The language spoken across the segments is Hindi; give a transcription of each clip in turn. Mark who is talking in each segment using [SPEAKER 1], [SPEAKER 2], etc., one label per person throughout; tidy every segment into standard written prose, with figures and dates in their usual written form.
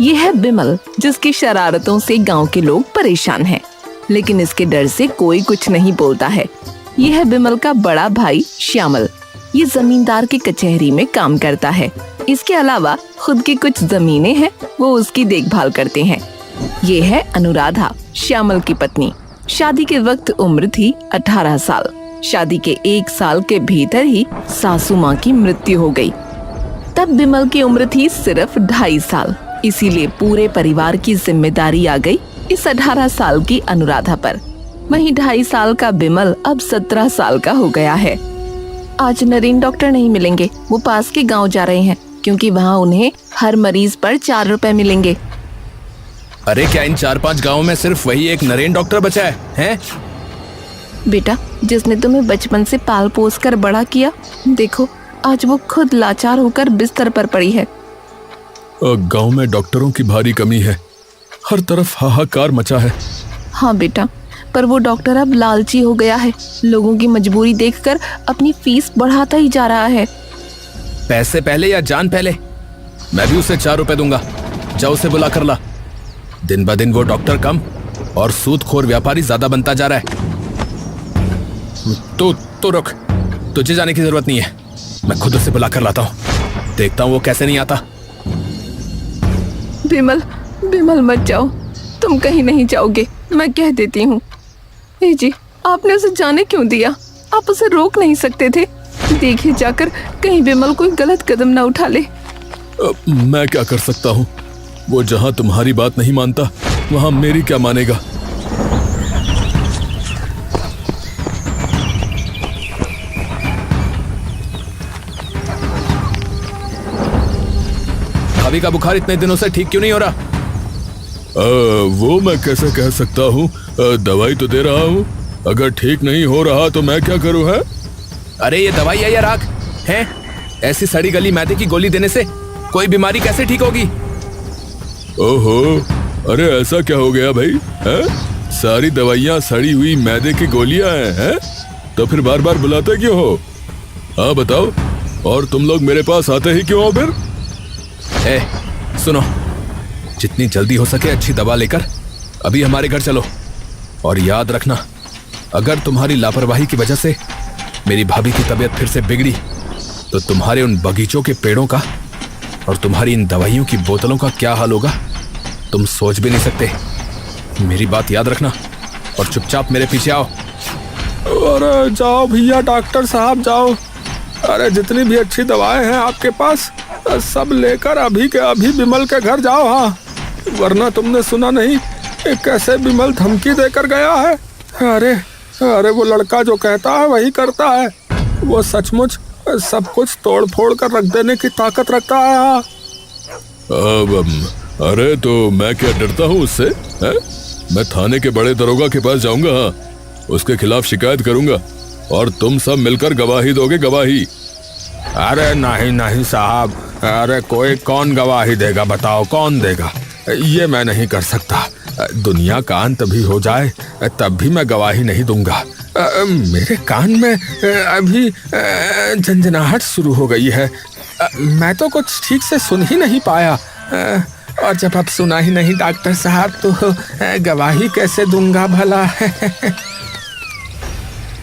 [SPEAKER 1] ये है बिमल, जिसकी शरारतों से गांव के लोग परेशान हैं, लेकिन इसके डर से कोई कुछ नहीं बोलता है। ये है बिमल का बड़ा भाई श्यामल। ये जमींदार की कचहरी में काम करता है। इसके अलावा खुद की कुछ जमीनें हैं, वो उसकी देखभाल करते हैं। ये है अनुराधा, श्यामल की पत्नी। शादी के वक्त उम्र थी 18 साल। शादी के 1 साल के भीतर ही सासू माँ की मृत्यु हो गई। तब बिमल की उम्र थी सिर्फ 2.5 साल। इसीलिए पूरे परिवार की जिम्मेदारी आ गई इस 18 साल की अनुराधा पर। वहीं 2.5 साल का बिमल अब 17 साल का हो गया है। आज नरेन डॉक्टर नहीं मिलेंगे, वो पास के गांव जा रहे हैं, क्योंकि वहाँ उन्हें हर मरीज पर 4 रुपए मिलेंगे।
[SPEAKER 2] अरे क्या इन 4-5 गाँव में सिर्फ वही एक नरेन डॉक्टर बचा है?
[SPEAKER 1] बेटा, जिसने तुम्हें बचपन से पाल पोस कर बड़ा किया, देखो आज वो खुद लाचार होकर बिस्तर पर पड़ी है।
[SPEAKER 3] गांव में डॉक्टरों की भारी कमी है, हर तरफ हाहाकार मचा है।
[SPEAKER 1] हाँ बेटा, पर वो डॉक्टर अब लालची हो गया है। लोगों की मजबूरी देखकर अपनी फीस बढ़ाता ही जा रहा है।
[SPEAKER 2] पैसे पहले या जान पहले? मैं भी उसे 4 रुपए दूंगा। जाओ उसे बुला कर ला। दिन ब दिन वो डॉक्टर कम और सूदखोर व्यापारी ज्यादा बनता जा रहा है। तो रुक, तुझे जाने की जरूरत नहीं है, मैं खुद उसे बुला कर लाता हूँ। देखता हूँ वो कैसे नहीं आता।
[SPEAKER 1] बिमल मत जाओ, तुम कहीं नहीं जाओगे, मैं कह देती हूँ। जी, आपने उसे जाने क्यों दिया? आप उसे रोक नहीं सकते थे? देखिए जाकर कहीं बिमल कोई गलत कदम ना उठा ले।
[SPEAKER 3] मैं क्या कर सकता हूँ? वो जहाँ तुम्हारी बात नहीं मानता, वहाँ मेरी क्या मानेगा?
[SPEAKER 2] भाभी का बुखार इतने दिनों से ठीक क्यों नहीं हो रहा?
[SPEAKER 3] वो मैं कैसे कह सकता हूँ? दवाई तो दे रहा हूँ, अगर ठीक नहीं हो रहा तो मैं क्या करूँ? है
[SPEAKER 2] अरे ये दवाई है या राख है? ऐसी सड़ी गली मैदे की गोली देने से कोई बीमारी कैसे ठीक होगी?
[SPEAKER 3] ओहो, अरे ऐसा क्या हो गया भाई? है? सारी दवाइयाँ सड़ी हुई मैदे की गोलियां हैं? तो फिर बार बार बुलाते क्यों हो? हाँ बताओ, और तुम लोग मेरे पास आते ही क्यों हो फिर?
[SPEAKER 2] सुनो, जितनी जल्दी हो सके अच्छी दवा लेकर अभी हमारे घर चलो। और याद रखना, अगर तुम्हारी लापरवाही की वजह से मेरी भाभी की तबीयत फिर से बिगड़ी तो तुम्हारे उन बगीचों के पेड़ों का और तुम्हारी इन दवाइयों की बोतलों का क्या हाल होगा तुम सोच भी नहीं सकते। मेरी बात याद रखना और चुपचाप मेरे पीछे आओ।
[SPEAKER 3] अरे जाओ भैया डॉक्टर साहब जाओ। अरे जितनी भी अच्छी दवाएं हैं आपके पास सब लेकर अभी के अभी बिमल के घर जाओ। हाँ, वरना तुमने सुना नहीं कैसे बिमल धमकी देकर गया है? अरे वो लड़का जो कहता है वही करता है। वो सचमुच सब कुछ तोड़ फोड़ कर रख देने की ताकत रखता है। अरे तो मैं क्या डरता हूँ उससे? है? मैं थाने के बड़े दरोगा के पास जाऊंगा। हाँ, उसके खिलाफ शिकायत करूंगा और तुम सब मिलकर गवाही दोगे। गवाही?
[SPEAKER 2] अरे नहीं साहब, अरे कौन गवाही देगा? बताओ कौन देगा?
[SPEAKER 3] ये मैं नहीं कर सकता। दुनिया का अंत भी हो जाए तब भी मैं गवाही नहीं दूंगा। मेरे कान में अभी झंझनाहट शुरू हो गई है। मैं तो कुछ ठीक से सुन ही नहीं पाया। और जब अब सुना ही नहीं डॉक्टर साहब तो गवाही कैसे दूंगा भला?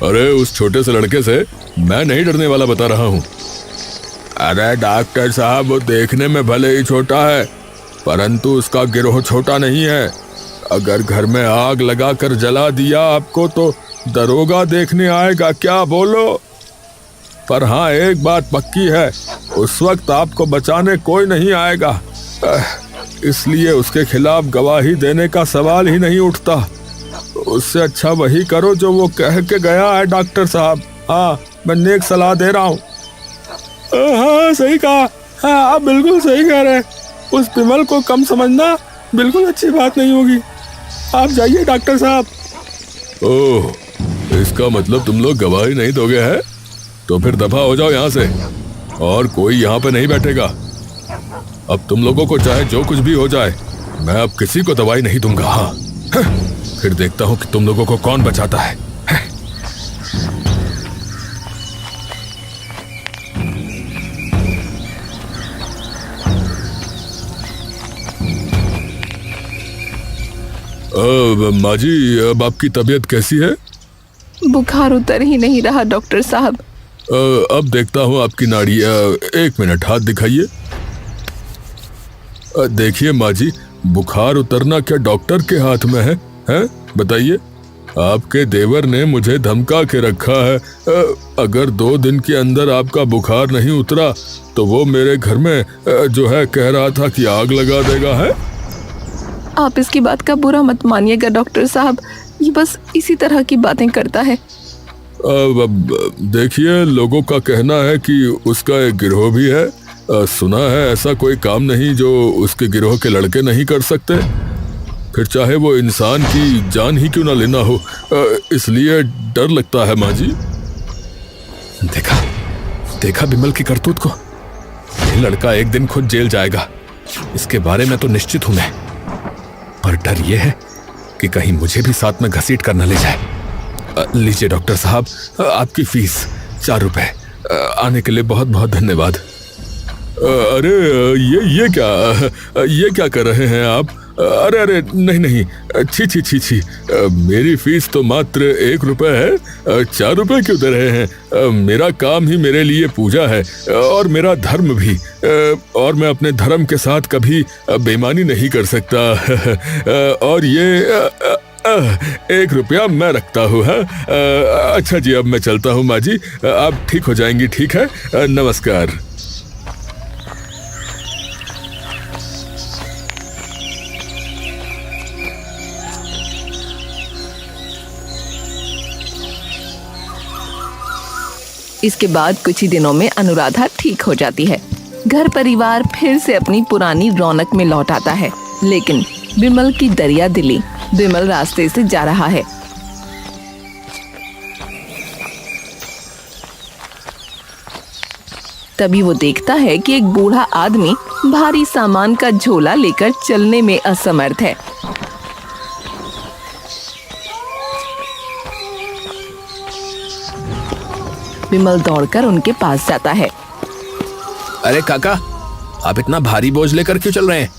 [SPEAKER 3] अरे उस छोटे से लड़के से मैं नहीं डरने वाला बता रहा हूँ। अरे डॉक्टर साहब, वो देखने में भले ही छोटा है परंतु उसका गिरोह छोटा नहीं है। अगर घर में आग लगाकर जला दिया आपको तो दरोगा देखने आएगा क्या? बोलो। पर हाँ, एक बात पक्की है, उस वक्त आपको बचाने कोई नहीं आएगा। इसलिए उसके खिलाफ गवाही देने का सवाल ही नहीं उठता। उससे अच्छा वही करो जो वो कह के गया है डॉक्टर साहब। हाँ, मैं नेक सलाह दे रहा हूँ। हाँ सही कहा। हाँ, आप बिल्कुल सही कह रहे हैं। उस बिमल को कम समझना बिल्कुल अच्छी बात नहीं होगी। आप जाइए डॉक्टर साहब। ओह, इसका मतलब तुम लोग गवाही नहीं दोगे? है तो फिर दफा हो जाओ यहाँ से, और कोई यहाँ पे नहीं बैठेगा। अब तुम लोगों को चाहे जो कुछ भी हो जाए, मैं अब किसी को दवाई नहीं दूंगा। हाँ, फिर देखता हूँ कि तुम लोगों को कौन बचाता है। माँ जी, अब आपकी तबीयत कैसी है?
[SPEAKER 1] बुखार उतर ही नहीं रहा डॉक्टर साहब।
[SPEAKER 3] अब देखता हूँ आपकी नाड़ी। 1 मिनट, हाथ दिखाइए। देखिए माँ जी, बुखार उतरना क्या डॉक्टर के हाथ में है? बताइए। आपके देवर ने मुझे धमका के रखा है। अगर 2 दिन के अंदर आपका बुखार नहीं उतरा तो वो मेरे घर में जो है कह रहा था कि आग लगा देगा है।
[SPEAKER 1] आप इसकी बात का बुरा मत मानिएगा डॉक्टर साहब, ये बस इसी तरह की बातें करता है।
[SPEAKER 3] देखिए, लोगों का कहना है कि उसका एक गिरोह भी है। सुना है ऐसा कोई काम नहीं जो उसके गिरोह के लड़के नहीं कर सकते, फिर चाहे वो इंसान की जान ही क्यों ना लेना हो। इसलिए डर लगता है माँ जी।
[SPEAKER 2] देखा बिमल की करतूत को। ये लड़का एक दिन खुद जेल जाएगा, इसके बारे में तो निश्चित हूं मैं, पर डर ये है कि कहीं मुझे भी साथ में घसीट कर न ले जाए। लीजिए डॉक्टर साहब, आपकी फीस 4 रुपए। आने के लिए बहुत बहुत धन्यवाद।
[SPEAKER 3] अरे ये क्या कर रहे हैं आप? अरे नहीं, छी। मेरी फीस तो मात्र 1 रुपए है। 4 रुपए क्यों दे रहे हैं? मेरा काम ही मेरे लिए पूजा है और मेरा धर्म भी, और मैं अपने धर्म के साथ कभी बेईमानी नहीं कर सकता। और ये 1 रुपया मैं रखता हूँ। अच्छा जी, अब मैं चलता हूँ माँ जी, आप ठीक हो जाएंगी। ठीक है, नमस्कार।
[SPEAKER 1] इसके बाद कुछ ही दिनों में अनुराधा ठीक हो जाती है। घर परिवार फिर से अपनी पुरानी रौनक में लौट आता है। लेकिन बिमल की दरिया दिली। बिमल रास्ते से जा रहा है। तभी वो देखता है कि एक बूढ़ा आदमी भारी सामान का झोला लेकर चलने में असमर्थ है। बिमल दौड़कर उनके पास जाता है।
[SPEAKER 2] अरे काका, आप इतना भारी बोझ लेकर क्यों चल रहे हैं?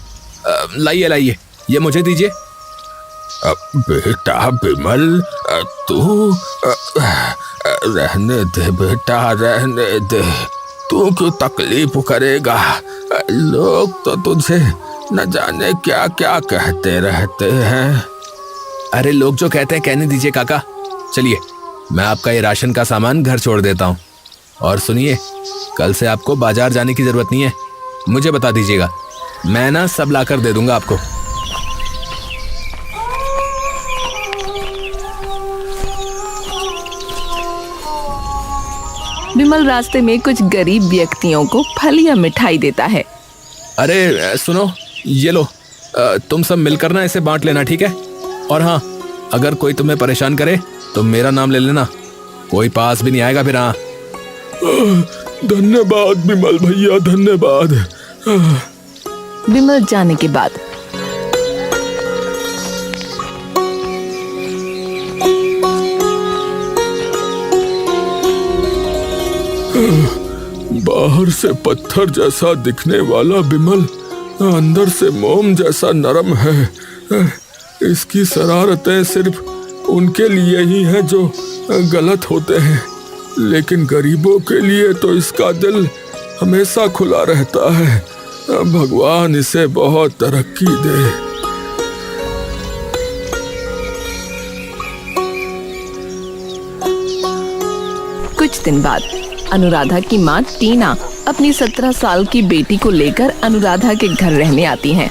[SPEAKER 2] लाइए, ये मुझे दीजिए।
[SPEAKER 3] बेटा बिमल, तू रहने दे बेटा, रहने दे। तू क्यों तकलीफ करेगा? लोग तो तुझे न जाने क्या क्या कहते रहते हैं।
[SPEAKER 2] अरे लोग जो कहते हैं कहने दीजिए काका। चलिए, मैं आपका ये राशन का सामान घर छोड़ देता हूँ। और सुनिए, कल से आपको बाजार जाने की जरूरत नहीं है, मुझे बता दीजिएगा, मैं ना सब लाकर दे दूंगा आपको।
[SPEAKER 1] बिमल रास्ते में कुछ गरीब व्यक्तियों को फल या मिठाई देता है।
[SPEAKER 2] अरे सुनो, ये लो, तुम सब मिलकर ना इसे बांट लेना, ठीक है? और हाँ, अगर कोई तुम्हें परेशान करे तो मेरा नाम ले लेना, कोई पास भी नहीं आएगा फिर। हाँ,
[SPEAKER 3] धन्यवाद बिमल भैया, धन्यवाद।
[SPEAKER 1] बिमल जाने के बाद
[SPEAKER 3] बाहर से पत्थर जैसा दिखने वाला बिमल अंदर से मोम जैसा नरम है। इसकी शरारतें सिर्फ उनके लिए ही हैं जो गलत होते हैं, लेकिन गरीबों के लिए तो इसका दिल हमेशा खुला रहता है। भगवान इसे बहुत तरक्की दे।
[SPEAKER 1] कुछ दिन बाद अनुराधा की माँ टीना अपनी 17 साल की बेटी को लेकर अनुराधा के घर रहने आती हैं।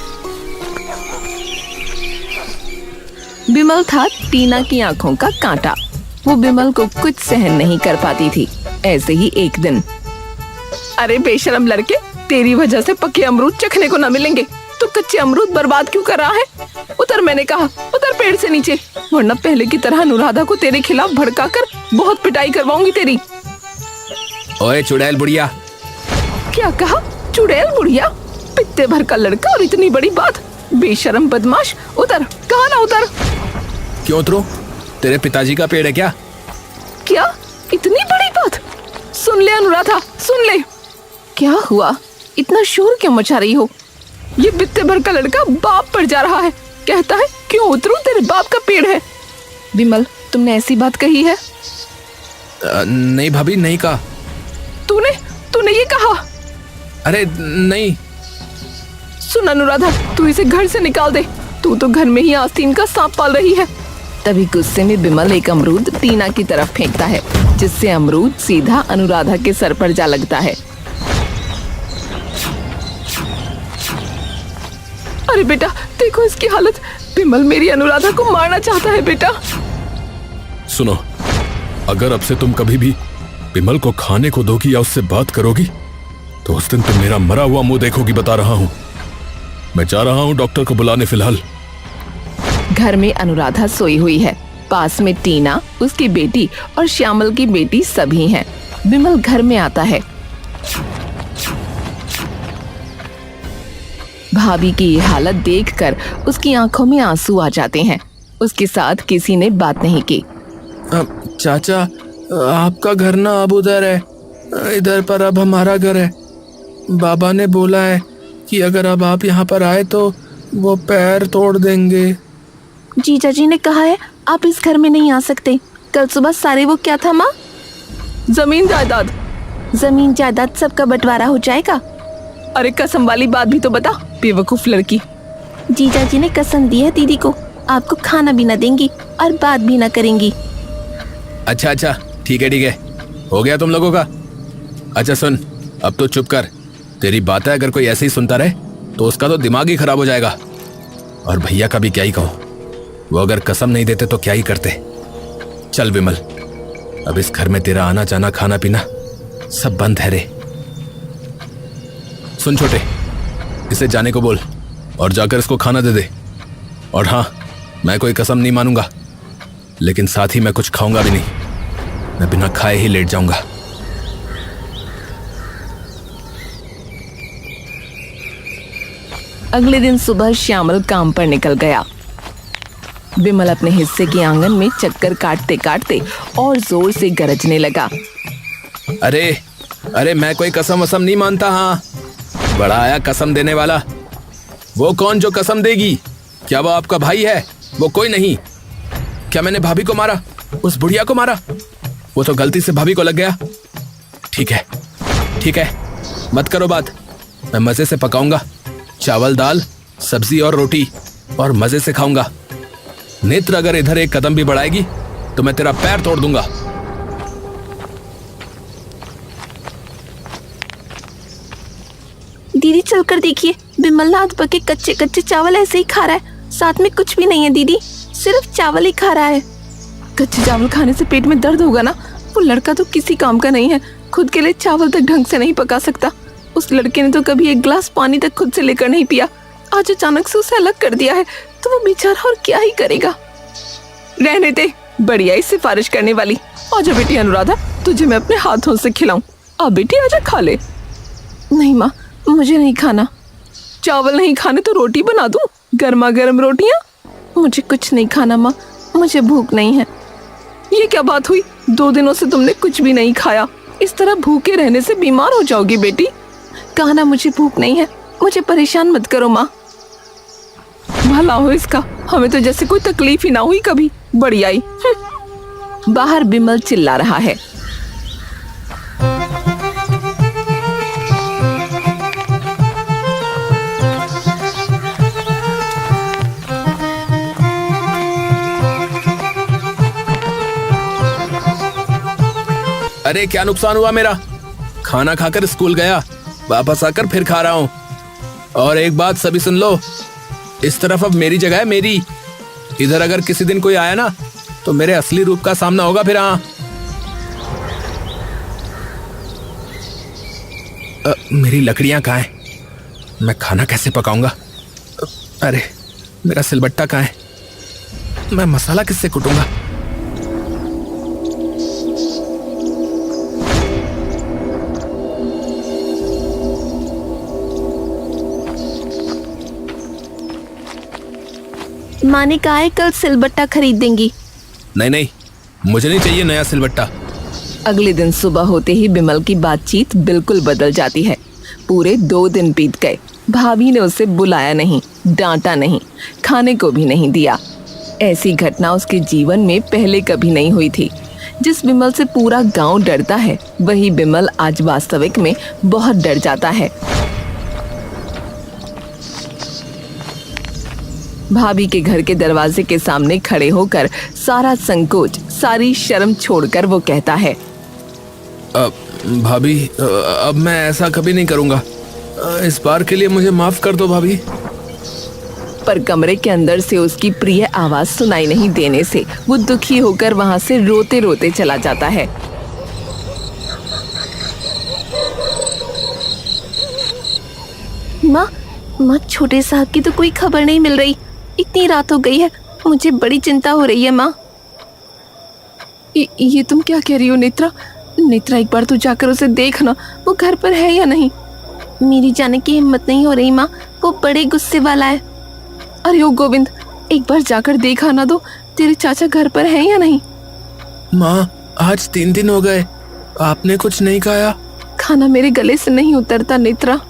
[SPEAKER 1] बिमल था टीना की आंखों का कांटा। वो बिमल को कुछ सहन नहीं कर पाती थी। ऐसे ही एक दिन, अरे बेशरम लड़के, तेरी वजह से पके अमरूद चखने को न मिलेंगे, तो कच्चे अमरूद बर्बाद क्यों कर रहा है? उतर, मैंने कहा, उतर पेड़ से नीचे, वरना पहले की तरह अनुराधा को तेरे खिलाफ भड़काकर बहुत पिटाई करवाऊंगी तेरी।
[SPEAKER 2] ओए चुड़ैल बुढ़िया।
[SPEAKER 1] क्या कहा? चुड़ैल बुढ़िया? पित्ते भर का लड़का और इतनी बड़ी बात। बेशरम बदमाश, उतर। कहाँ ना उतर?
[SPEAKER 2] क्यों उतरूं? तेरे पिताजी का पेड़ है क्या?
[SPEAKER 1] क्या? इतनी बड़ी बात? सुन ले अनुराधा, सुन ले। क्या हुआ? इतना शोर क्यों मचा रही हो? ये बित्ते भर का लड़का बाप पर जा रहा है। कहता है क्यों उतरूं, तेरे बाप का पेड़ है। विमल, तुमने ऐसी बात कही है?
[SPEAKER 2] नहीं भाभी, नहीं कहा।
[SPEAKER 1] तूने ये कहा?
[SPEAKER 2] अरे नहीं।
[SPEAKER 1] सुन अनुराधा, तू इसे घर से निकाल दे। तू तो घर में ही आस्तीन का सांप पाल रही है। तभी गुस्से में विमल एक अमरूद टीना की तरफ फेंकता है, जिससे अमरूद सीधा अनुराधा के सर पर जा लगता है। अरे बेटा, देखो इसकी हालत। विमल मेरी अनुराधा को मारना चाहता है बेटा।
[SPEAKER 3] सुनो, अगर अब से तुम कभी भी विमल को खाने को दोगी या उससे बात करोगी तो उस दिन तुम मेरा मरा हुआ मुंह देखोगी, बता रहा हूं। मैं जा रहा हूं डॉक्टर को बुलाने फिलहाल।
[SPEAKER 1] घर में अनुराधा सोई हुई है। पास में टीना, उसकी बेटी और श्यामल की बेटी सभी हैं। विमल घर में आता है। भाभी की ये हालत देखकर उसकी आंखों में आंसू आ जाते हैं। उसके साथ किसी ने बात नहीं की।
[SPEAKER 2] चाचा, आपका घर ना अब उधर है, इधर पर अब हमारा घर है। बाबा ने बोला है कि अगर अब आप यहाँ पर आए तो वो पैर तोड़ देंगे।
[SPEAKER 1] जीजा जी ने कहा है आप इस घर में नहीं आ सकते। कल सुबह सारे वो क्या था माँ? जमीन जायदाद सबका बंटवारा हो जाएगा। अरे कसम वाली बात भी तो बता, बेवकूफ लड़की। जीजा जी ने कसम दी है दीदी को, आपको खाना भी न देंगी और बात भी न करेंगी।
[SPEAKER 2] अच्छा, ठीक है, हो गया तुम लोगों का। अच्छा सुन, अब तो चुप कर। तेरी बातें अगर कोई ऐसे ही सुनता रहे तो उसका तो दिमाग ही खराब हो जाएगा। और भैया का भी क्या ही कहूं, वो अगर कसम नहीं देते तो क्या ही करते। चल विमल, अब इस घर में तेरा आना जाना, खाना पीना सब बंद है रे। सुन छोटे, इसे जाने को बोल और जाकर इसको खाना दे दे। और हाँ, मैं कोई कसम नहीं मानूंगा, लेकिन साथ ही मैं कुछ खाऊंगा भी नहीं। मैं बिना खाए ही लेट जाऊंगा।
[SPEAKER 1] अगले दिन सुबह श्यामल काम पर निकल गया। विमल अपने हिस्से के आंगन में चक्कर काटते काटते और जोर से गरजने लगा।
[SPEAKER 2] अरे मैं कोई कसम वसम नहीं मानता। हाँ, बड़ा आया कसम देने वाला। वो कौन जो कसम देगी? क्या वो आपका भाई है? वो कोई नहीं। क्या मैंने भाभी को मारा? उस बुढ़िया को मारा? वो तो गलती से भाभी को लग गया। ठीक है, मत करो बात। मैं मजे से पकाऊंगा, चावल दाल सब्जी और रोटी, और मजे से खाऊंगा। नेत्र अगर इधर एक कदम भी बढ़ाएगी तो मैं तेरा पैर तोड़ दूंगा।
[SPEAKER 1] दीदी चलकर देखिए, विमल रात भर के कच्चे कच्चे चावल ऐसे ही खा रहा है। साथ में कुछ भी नहीं है दीदी, सिर्फ चावल ही खा रहा है। कच्चे चावल खाने से पेट में दर्द होगा ना। वो लड़का तो किसी काम का नहीं है, खुद के लिए चावल तक ढंग से नहीं पका सकता। उस लड़के ने तो कभी एक गिलास पानी तक खुद से लेकर नहीं पिया। आज अचानक से उसे अलग कर दिया है तो वो बेचारा और क्या ही करेगा। रहने दे, बढ़िया ही सिफारिश करने वाली। आजा बेटी अनुराधा, तुझे मैं अपने हाथों से खिलाऊं। आ बेटी आजा, खा ले। नहीं माँ, मुझे नहीं खाना। चावल नहीं खाने तो रोटी बना दूं, गर्मा गर्म रोटियां। मुझे कुछ नहीं खाना माँ, मुझे भूख नहीं है। ये क्या बात हुई? 2 दिनों से तुमने कुछ भी नहीं खाया। इस तरह भूखे रहने से बीमार हो जाओगी बेटी। कहा ना मुझे भूख नहीं है, मुझे परेशान मत करो माँ। भला हो इसका, हमें तो जैसे कोई तकलीफ ही ना हुई कभी। बढ़िया ही। बाहर बिमल चिल्ला रहा है।
[SPEAKER 2] अरे क्या नुकसान हुआ मेरा? खाना खाकर स्कूल गया, वापस आकर फिर खा रहा हूं। और एक बात सभी सुन लो, इस तरफ अब मेरी जगह है, मेरी। इधर अगर किसी दिन कोई आया ना तो मेरे असली रूप का सामना होगा फिर। हाँ, मेरी लकड़ियां कहाँ हैं? मैं खाना कैसे पकाऊंगा? अरे मेरा सिलबट्टा कहाँ है? मैं मसाला किससे कुटूंगा?
[SPEAKER 1] माँ ने कहा है कल सिलबट्टा खरीद देंगी।
[SPEAKER 2] नहीं, मुझे नहीं चाहिए नया सिलबट्टा।
[SPEAKER 1] अगले दिन सुबह होते ही बिमल की बातचीत बिल्कुल बदल जाती है। पूरे 2 दिन बीत गए। भाभी ने उसे बुलाया नहीं, डांटा नहीं, खाने को भी नहीं दिया। ऐसी घटना उसके जीवन में पहले कभी नहीं हुई थी। जिस बिमल से पूरा गांव डरता है, वही बिमल आज वास्तविक में बहुत डर जाता है। भाभी के घर के दरवाजे के सामने खड़े होकर सारा संकोच, सारी शर्म छोड़कर वो कहता है,
[SPEAKER 2] भाभी, अब मैं ऐसा कभी नहीं करूंगा। इस बार के लिए मुझे माफ कर दो भाभी।
[SPEAKER 1] पर कमरे के अंदर से उसकी प्रिय आवाज सुनाई नहीं देने से वो दुखी होकर वहां से रोते रोते चला जाता है। माँ, छोटे साहब की तो कोई खबर नहीं मिल रही। इतनी रात हो गई है, मुझे बड़ी चिंता हो रही है माँ। ये तुम क्या कह रही हो नेत्रा? नेत्रा, एक बार तू जाकर उसे देखना, वो घर पर है या नहीं। मेरी जाने की हिम्मत नहीं हो रही माँ, वो बड़े गुस्से वाला है। अरे ओ गोविंद, एक बार जाकर देखा ना दो, तेरे चाचा घर पर हैं या नहीं।
[SPEAKER 2] माँ, आज 3 दिन हो गए, आपने कुछ नहीं खाया।
[SPEAKER 1] खाना मेरे गले से नहीं उतरता नेत्रा।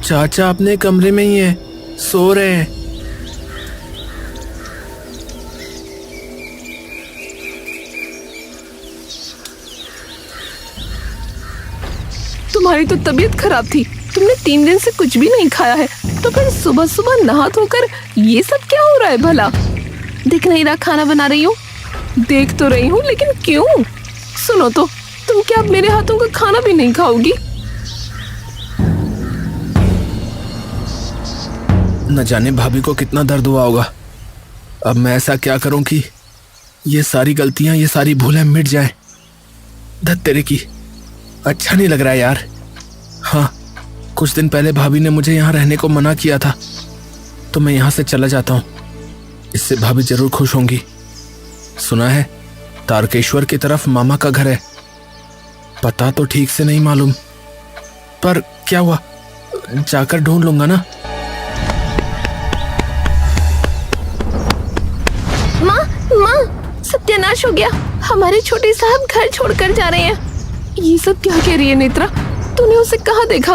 [SPEAKER 2] चाचा अपने कमरे में ही है, सो रहे हैं।
[SPEAKER 1] तुम्हारी तो तबीयत खराब थी, तुमने 3 दिन से कुछ भी नहीं खाया है, तो फिर सुबह सुबह नहा धोकर ये सब क्या हो रहा है भला? दिख नहीं रहा खाना बना रही हूँ? देख तो रही हूँ, लेकिन क्यों? सुनो तो, तुम क्या अब मेरे हाथों का खाना भी नहीं खाओगी?
[SPEAKER 2] न जाने भाभी को कितना दर्द हुआ होगा। अब मैं ऐसा क्या करूं कि ये सारी गलतियां, ये सारी भूलें मिट जाएं। धत तेरे की, अच्छा नहीं लग रहा है यार। हाँ, कुछ दिन पहले भाभी ने मुझे यहाँ रहने को मना किया था, तो मैं यहाँ से चला जाता हूँ। इससे भाभी जरूर खुश होंगी। सुना है तारकेश्वर की तरफ मामा का घर है, पता तो ठीक से नहीं मालूम, पर क्या हुआ, जाकर ढूंढ लूंगा ना।
[SPEAKER 1] माँ, सत्यानाश हो गया, हमारे छोटे साहब घर छोड़कर जा रहे हैं। ये सब क्या कह रही है नेत्रा? तूने उसे कहाँ देखा?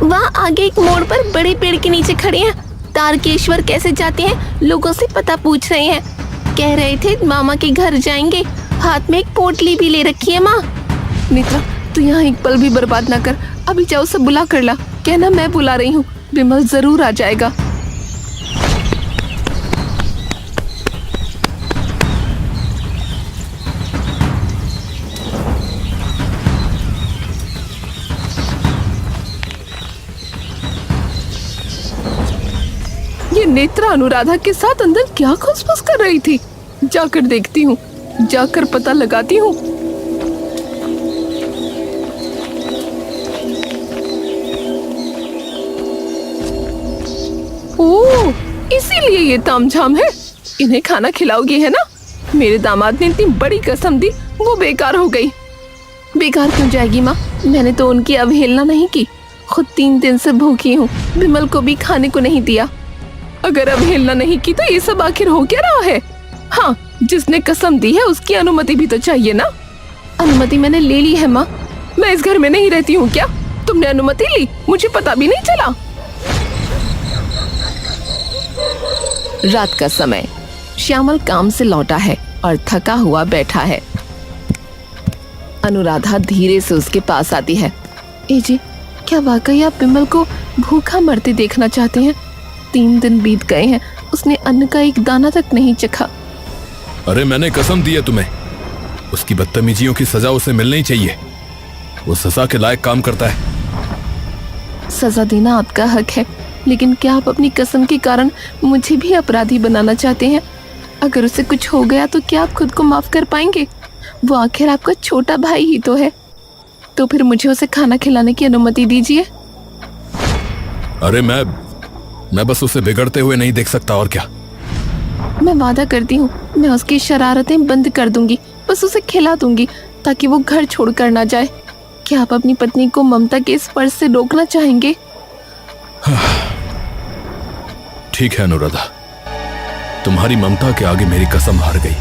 [SPEAKER 1] वहाँ आगे एक मोड़ पर बड़े पेड़ के नीचे खड़े हैं। तारकेश्वर कैसे जाते हैं, लोगों से पता पूछ रहे हैं। कह रहे थे मामा के घर जाएंगे, हाथ में एक पोटली भी ले रखी है माँ। नेत्रा, तू यहाँ एक पल भी बर्बाद ना कर, अभी जाओ सब बुला कर ला। कहना मैं बुला रही हूँ, विमल जरूर आ जाएगा। ये नेत्रा अनुराधा के साथ अंदर क्या खुसफुस कर रही थी? जाकर देखती हूँ, जाकर पता लगाती हूँ। ओह, इसीलिए ये तामझाम है। इन्हें खाना खिलाओगी है ना? मेरे दामाद ने इतनी बड़ी कसम दी, वो बेकार हो गई। बेकार क्यों जाएगी माँ? मैंने तो उनकी अवहेलना नहीं की, खुद 3 दिन से भूखी हूँ, विमल को भी खाने को नहीं दिया। अगर अवहेलना नहीं की तो ये सब आखिर हो क्या रहा है? हाँ, जिसने कसम दी है उसकी अनुमति भी तो चाहिए ना। अनुमति मैंने ले ली है माँ, मैं इस घर में नहीं रहती हूँ क्या? तुमने अनुमति ली, मुझे पता भी नहीं चला। रात का समय, श्यामल काम से लौटा है और थका हुआ बैठा है। अनुराधा धीरे से उसके पास आती है। ए जी, क्या वाकई आप विमल को भूखा मरते देखना चाहते हैं? 3 दिन बीत गए हैं, उसने अन्न का एक दाना तक नहीं चखा।
[SPEAKER 2] अरे मैंने कसम दी है तुम्हें, उसकी बदतमीजियों की सजा उसे मिलनी चाहिए। वो सजा के लायक काम करता है।
[SPEAKER 1] सजा देना आपका हक है, लेकिन क्या आप अपनी कसम के कारण मुझे भी अपराधी बनाना चाहते हैं? अगर उसे कुछ हो गया तो क्या आप खुद को माफ कर पाएंगे? वो आखिर आपका छोटा भाई ही तो है। तो फिर मुझे उसे खाना खिलाने की अनुमति दीजिए।
[SPEAKER 2] अरे मैं बस उसे बिगड़ते हुए नहीं देख सकता, और क्या।
[SPEAKER 1] मैं वादा करती हूँ, मैं उसकी शरारतें बंद कर दूंगी, बस उसे खिला दूंगी ताकि वो घर छोड़कर ना जाए। क्या आप अपनी पत्नी को ममता के स्पर्श से रोकना चाहेंगे?
[SPEAKER 2] ठीक है अनुराधा, तुम्हारी ममता के आगे मेरी कसम हार गई।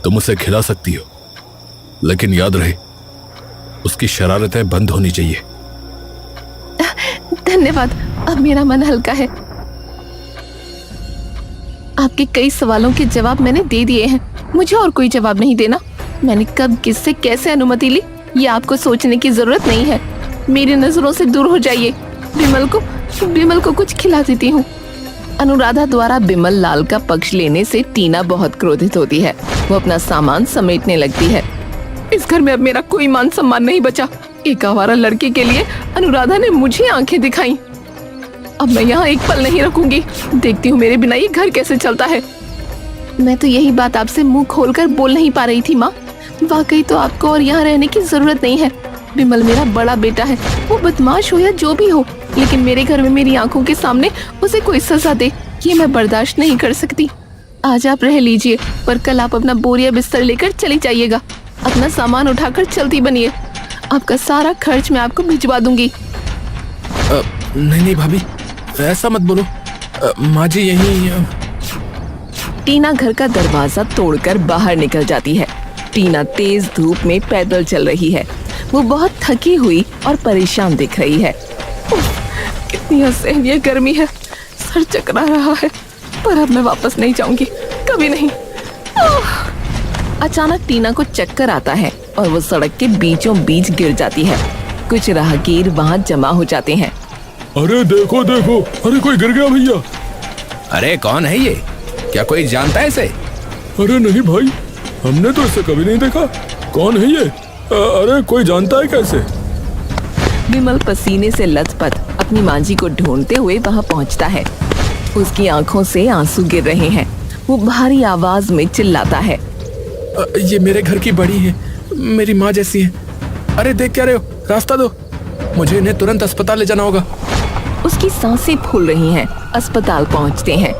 [SPEAKER 2] तुम उसे खिला सकती हो, लेकिन याद रहे उसकी शरारतें बंद होनी चाहिए।
[SPEAKER 1] धन्यवाद, अब मेरा मन हल्का है। आपके कई सवालों के जवाब मैंने दे दिए हैं, मुझे और कोई जवाब नहीं देना। मैंने कब किससे कैसे अनुमति ली ये आपको सोचने की जरूरत नहीं है। मेरी नजरों से दूर हो जाइए। बिमल को कुछ खिला देती हूँ। अनुराधा द्वारा बिमल लाल का पक्ष लेने से टीना बहुत क्रोधित होती है। वो अपना सामान समेटने लगती है। इस घर में अब मेरा कोई मान सम्मान नहीं बचा। एक आवारा लड़के के लिए अनुराधा ने मुझे आंखें दिखाई। अब मैं यहाँ एक पल नहीं रुकूंगी। देखती हूँ मेरे बिना ये घर कैसे चलता है। मैं तो यही बात आपसे मुंह खोलकर बोल नहीं पा रही थी माँ। वाकई तो आपको और यहाँ रहने की जरूरत नहीं है। बिमल मेरा बड़ा बेटा है, वो बदमाश हो या जो भी हो, लेकिन मेरे घर में मेरी आंखों के सामने उसे कोई सजा दे ये मैं बर्दाश्त नहीं कर सकती। आज आप रह लीजिए, पर कल आप अपना बोरिया बिस्तर लेकर चली जाइएगा। अपना सामान उठाकर चलती बनिए। आपका सारा खर्च मैं आपको भिजवा दूंगी।
[SPEAKER 2] नहीं भाभी, ऐसा मत बोलो। माँ जी यहीं।
[SPEAKER 1] टीना घर का दरवाजा तोड़कर बाहर निकल जाती है। टीना तेज धूप में पैदल चल रही है। वो बहुत थकी हुई और परेशान दिख रही है। कितनी असहनीय गर्मी है, सर चकरा रहा है, पर अब मैं वापस नहीं जाऊंगी, कभी नहीं। अचानक टीना को चक्कर आता है और वो सड़क के बीचों बीच गिर जाती है। कुछ राहगीर वहाँ जमा हो जाते हैं।
[SPEAKER 3] अरे देखो देखो, अरे कोई गिर गया भैया।
[SPEAKER 2] अरे कौन है ये? क्या कोई जानता है इसे?
[SPEAKER 3] अरे नहीं भाई, हमने तो इसे कभी नहीं देखा। कौन है ये? अरे कोई जानता है कैसे?
[SPEAKER 1] बिमल पसीने से लथपथ अपनी माँ जी को ढूंढते हुए वहाँ पहुँचता है। उसकी आंखों से आंसू गिर रहे हैं। वो भारी आवाज में चिल्लाता है।
[SPEAKER 2] ये मेरे घर की बड़ी है, मेरी माँ जैसी है। अरे देख क्या रहे हो, रास्ता दो, मुझे इन्हें तुरंत अस्पताल ले जाना होगा।
[SPEAKER 1] उसकी सांसें फूल रही हैं। अस्पताल पहुंचते हैं।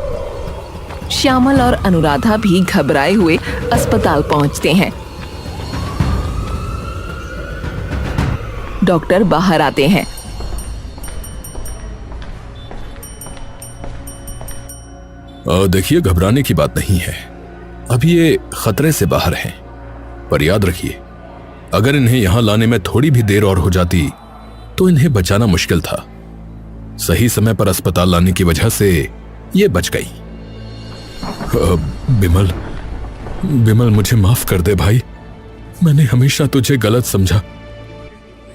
[SPEAKER 1] श्यामल और अनुराधा भी घबराए हुए अस्पताल पहुंचते हैं। डॉक्टर बाहर आते हैं।
[SPEAKER 2] देखिए, घबराने की बात नहीं है, अभी ये खतरे से बाहर हैं। पर याद रखिए, अगर इन्हें यहां लाने में थोड़ी भी देर और हो जाती तो इन्हें बचाना मुश्किल था। सही समय पर अस्पताल लाने की वजह से ये बच गई। बिमल मुझे माफ कर दे भाई, मैंने हमेशा तुझे गलत समझा।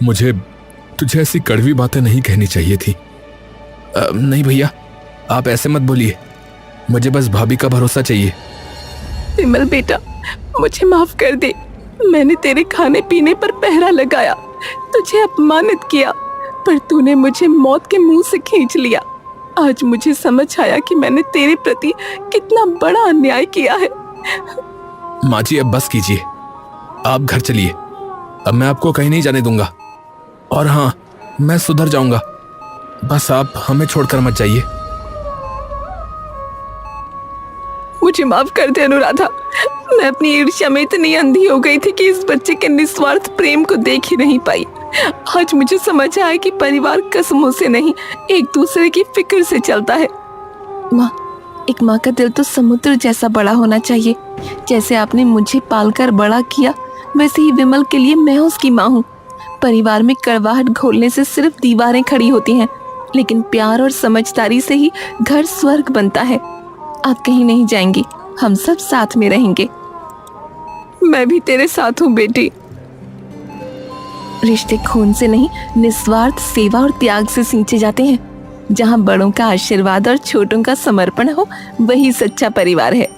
[SPEAKER 2] मुझे तुझे ऐसी कड़वी बातें नहीं कहनी चाहिए थी। नहीं भैया, आप ऐसे मत बोलिए, मुझे बस भाभी का भरोसा चाहिए।
[SPEAKER 1] बिमल बेटा, मुझे माफ कर दे। मैंने तेरे खाने पीने पर पहरा लगाया, तुझे अपमानित किया, पर तूने मुझे मौत के मुंह से खींच लिया। आज मुझे समझ आया कि मैंने तेरे प्रति कितना बड़ा अन्याय किया है।
[SPEAKER 2] माँ जी अब बस कीजिए, आप घर चलिए। अब मैं आपको कहीं नहीं जाने दूंगा। और हाँ, मैं सुधर जाऊंगा, बस आप हमें छोड़कर मत जाइए।
[SPEAKER 1] मुझे माफ कर दे अनुराधा, मैं अपनी ईर्ष्या में इतनी अंधी हो गई थी कि इस बच्चे के निस्वार्थ प्रेम को देख ही नहीं पाई। आज मुझे समझ आया कि परिवार कसमों से नहीं, एक दूसरे की फिक्र से चलता है। माँ, एक माँ का दिल तो समुद्र जैसा बड़ा होना चाहिए। जैसे आपने मुझे पालकर बड़ा किया, वैसे ही विमल के लिए मैं उसकी माँ हूँ। परिवार में कड़वाहट घोलने से सिर्फ दीवारें खड़ी होती हैं, लेकिन प्यार और समझदारी से ही घर स्वर्ग बनता है। आप कहीं नहीं जाएंगी, हम सब साथ में रहेंगे। मैं भी तेरे साथ हूँ बेटी। रिश्ते खून से नहीं, निस्वार्थ सेवा और त्याग से सींचे जाते हैं। जहाँ बड़ों का आशीर्वाद और छोटों का समर्पण हो, वही सच्चा परिवार है।